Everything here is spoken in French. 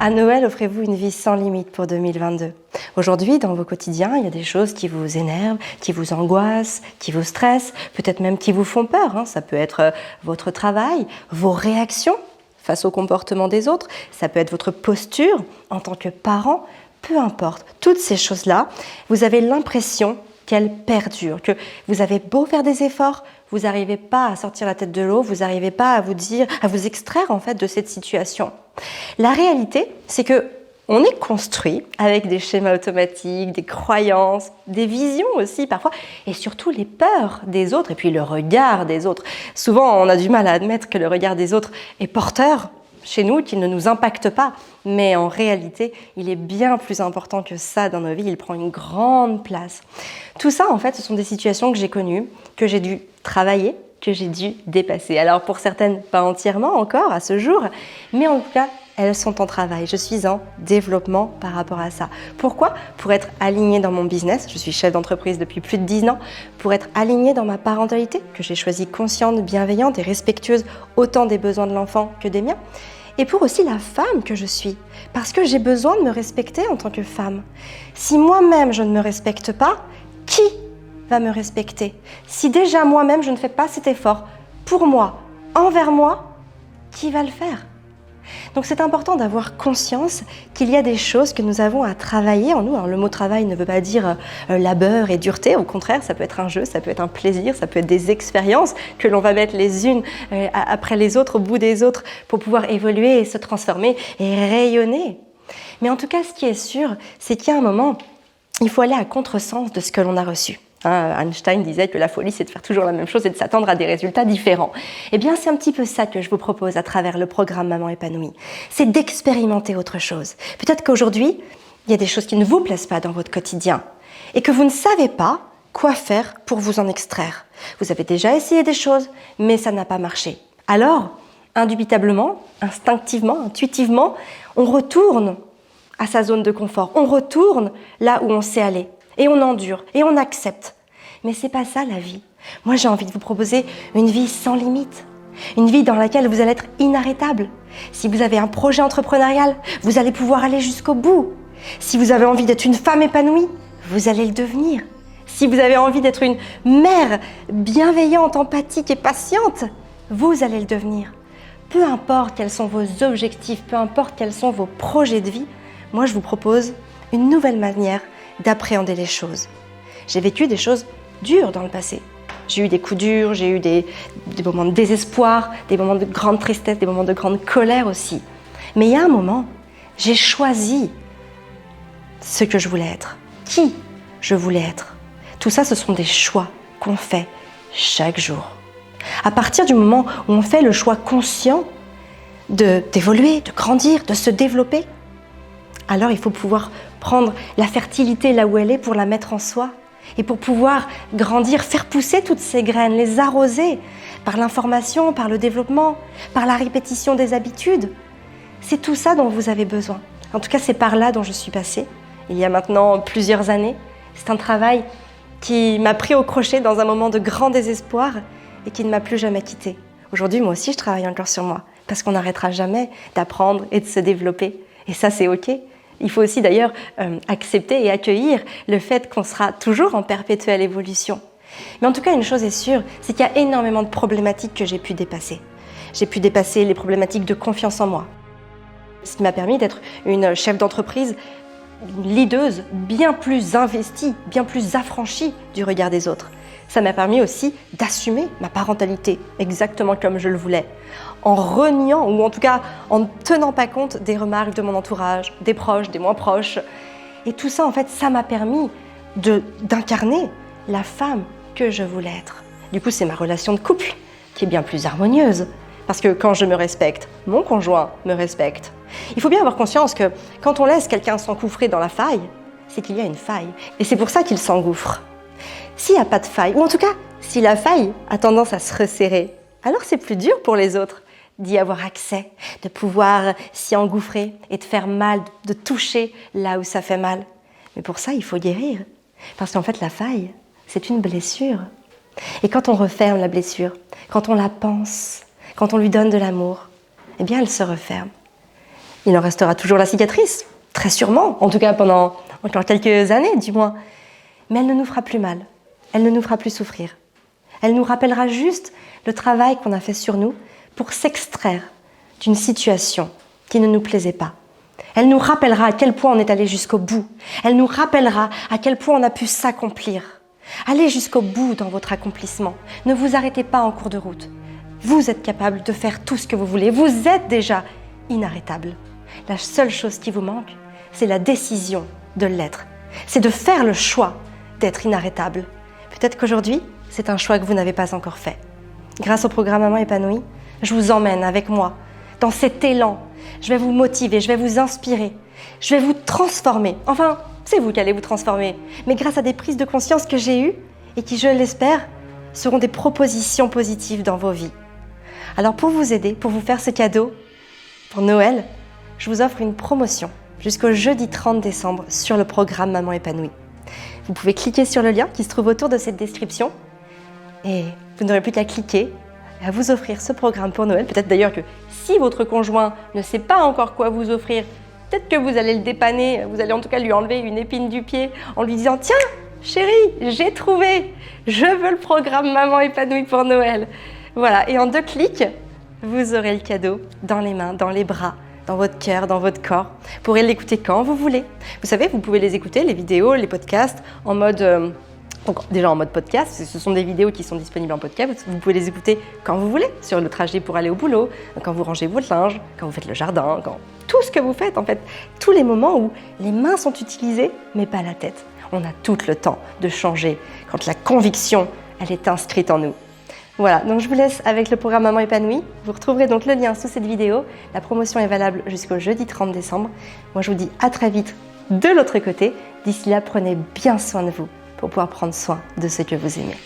À Noël, offrez-vous une vie sans limite pour 2022. Aujourd'hui, dans vos quotidiens, il y a des choses qui vous énervent, qui vous angoissent, qui vous stressent, peut-être même qui vous font peur. Ça peut être votre travail, vos réactions face au comportement des autres, ça peut être votre posture en tant que parent, peu importe. Toutes ces choses-là, vous avez l'impression qu'elles perdurent, que vous avez beau faire des efforts, vous n'arrivez pas à sortir la tête de l'eau, vous n'arrivez pas à vous extraire en fait de cette situation. La réalité, c'est que on est construit avec des schémas automatiques, des croyances, des visions aussi parfois, et surtout les peurs des autres et puis le regard des autres. Souvent, on a du mal à admettre que le regard des autres est porteur chez nous, qu'il ne nous impacte pas. Mais en réalité, il est bien plus important que ça dans nos vies, il prend une grande place. Tout ça, en fait, ce sont des situations que j'ai connues, que j'ai dû travailler, que j'ai dû dépasser. Alors pour certaines, pas entièrement encore à ce jour, mais en tout cas, elles sont en travail. Je suis en développement par rapport à ça. Pourquoi ? Pour être alignée dans mon business. Je suis chef d'entreprise depuis plus de 10 ans. Pour être alignée dans ma parentalité, que j'ai choisie consciente, bienveillante et respectueuse autant des besoins de l'enfant que des miens. Et pour aussi la femme que je suis. Parce que j'ai besoin de me respecter en tant que femme. Si moi-même je ne me respecte pas, qui va me respecter ? Si déjà moi-même je ne fais pas cet effort pour moi, envers moi, qui va le faire ? Donc c'est important d'avoir conscience qu'il y a des choses que nous avons à travailler en nous. Alors, le mot travail ne veut pas dire labeur et dureté, au contraire, ça peut être un jeu, ça peut être un plaisir, ça peut être des expériences que l'on va mettre les unes après les autres, au bout des autres, pour pouvoir évoluer et se transformer et rayonner. Mais en tout cas, ce qui est sûr, c'est qu'il y a un moment, il faut aller à contresens de ce que l'on a reçu. Einstein disait que la folie, c'est de faire toujours la même chose et de s'attendre à des résultats différents. Eh bien, c'est un petit peu ça que je vous propose à travers le programme Maman épanouie. C'est d'expérimenter autre chose. Peut-être qu'aujourd'hui, il y a des choses qui ne vous plaisent pas dans votre quotidien et que vous ne savez pas quoi faire pour vous en extraire. Vous avez déjà essayé des choses, mais ça n'a pas marché. Alors, indubitablement, instinctivement, intuitivement, on retourne à sa zone de confort. On retourne là où on sait aller. Et on endure, et on accepte. Mais c'est pas ça la vie. Moi, j'ai envie de vous proposer une vie sans limite. Une vie dans laquelle vous allez être inarrêtable. Si vous avez un projet entrepreneurial, vous allez pouvoir aller jusqu'au bout. Si vous avez envie d'être une femme épanouie, vous allez le devenir. Si vous avez envie d'être une mère bienveillante, empathique et patiente, vous allez le devenir. Peu importe quels sont vos objectifs, peu importe quels sont vos projets de vie, moi, je vous propose une nouvelle manière d'appréhender les choses. J'ai vécu des choses dures dans le passé. J'ai eu des coups durs, j'ai eu des moments de désespoir, des moments de grande tristesse, des moments de grande colère aussi. Mais il y a un moment, j'ai choisi ce que je voulais être, qui je voulais être. Tout ça, ce sont des choix qu'on fait chaque jour. À partir du moment où on fait le choix conscient d'évoluer, de grandir, de se développer, alors il faut pouvoir prendre la fertilité là où elle est pour la mettre en soi et pour pouvoir grandir, faire pousser toutes ces graines, les arroser par l'information, par le développement, par la répétition des habitudes. C'est tout ça dont vous avez besoin. En tout cas, c'est par là dont je suis passée, il y a maintenant plusieurs années. C'est un travail qui m'a pris au crochet dans un moment de grand désespoir et qui ne m'a plus jamais quittée. Aujourd'hui, moi aussi, je travaille encore sur moi parce qu'on n'arrêtera jamais d'apprendre et de se développer. Et ça, c'est OK. Il faut aussi d'ailleurs accepter et accueillir le fait qu'on sera toujours en perpétuelle évolution. Mais en tout cas, une chose est sûre, c'est qu'il y a énormément de problématiques que j'ai pu dépasser. J'ai pu dépasser les problématiques de confiance en moi. Ce qui m'a permis d'être une chef d'entreprise, une leaduse bien plus investie, bien plus affranchie du regard des autres. Ça m'a permis aussi d'assumer ma parentalité exactement comme je le voulais, en reniant ou en tout cas en ne tenant pas compte des remarques de mon entourage, des proches, des moins proches. Et tout ça, en fait, ça m'a permis d'incarner la femme que je voulais être. Du coup, c'est ma relation de couple qui est bien plus harmonieuse. Parce que quand je me respecte, mon conjoint me respecte. Il faut bien avoir conscience que quand on laisse quelqu'un s'engouffrer dans la faille, c'est qu'il y a une faille. Et c'est pour ça qu'il s'engouffre. S'il n'y a pas de faille, ou en tout cas, si la faille a tendance à se resserrer, alors c'est plus dur pour les autres d'y avoir accès, de pouvoir s'y engouffrer et de faire mal, de toucher là où ça fait mal. Mais pour ça, il faut guérir. Parce qu'en fait, la faille, c'est une blessure. Et quand on referme la blessure, quand on la pense, quand on lui donne de l'amour, eh bien, elle se referme. Il en restera toujours la cicatrice, très sûrement, en tout cas pendant encore quelques années du moins. Mais elle ne nous fera plus mal, elle ne nous fera plus souffrir. Elle nous rappellera juste le travail qu'on a fait sur nous pour s'extraire d'une situation qui ne nous plaisait pas. Elle nous rappellera à quel point on est allé jusqu'au bout. Elle nous rappellera à quel point on a pu s'accomplir. Allez jusqu'au bout dans votre accomplissement. Ne vous arrêtez pas en cours de route. Vous êtes capable de faire tout ce que vous voulez. Vous êtes déjà inarrêtable. La seule chose qui vous manque, c'est la décision de l'être. C'est de faire le choix d'être inarrêtable. Peut-être qu'aujourd'hui, c'est un choix que vous n'avez pas encore fait. Grâce au programme Maman épanouie, je vous emmène avec moi dans cet élan. Je vais vous motiver, je vais vous inspirer, je vais vous transformer. Enfin, c'est vous qui allez vous transformer. Mais grâce à des prises de conscience que j'ai eues et qui, je l'espère, seront des propositions positives dans vos vies. Alors pour vous aider, pour vous faire ce cadeau, pour Noël, je vous offre une promotion jusqu'au jeudi 30 décembre sur le programme Maman épanouie. Vous pouvez cliquer sur le lien qui se trouve autour de cette description et vous n'aurez plus qu'à cliquer et à vous offrir ce programme pour Noël. Peut-être d'ailleurs que si votre conjoint ne sait pas encore quoi vous offrir, peut-être que vous allez le dépanner, vous allez en tout cas lui enlever une épine du pied en lui disant « Tiens, chérie, j'ai trouvé, je veux le programme Maman épanouie pour Noël ». Voilà, et en 2 clics, vous aurez le cadeau dans les mains, dans les bras, dans votre cœur, dans votre corps. Vous pourrez l'écouter quand vous voulez. Vous savez, vous pouvez les écouter, les vidéos, les podcasts, en mode... Donc déjà en mode podcast, ce sont des vidéos qui sont disponibles en podcast. Vous pouvez les écouter quand vous voulez, sur le trajet pour aller au boulot, quand vous rangez votre linge, quand vous faites le jardin, quand tout ce que vous faites en fait. Tous les moments où les mains sont utilisées, mais pas la tête. On a tout le temps de changer quand la conviction, elle est inscrite en nous. Voilà, donc je vous laisse avec le programme Maman épanouie. Vous retrouverez donc le lien sous cette vidéo. La promotion est valable jusqu'au jeudi 30 décembre. Moi je vous dis à très vite de l'autre côté. D'ici là, prenez bien soin de vous pour pouvoir prendre soin de ce que vous aimez.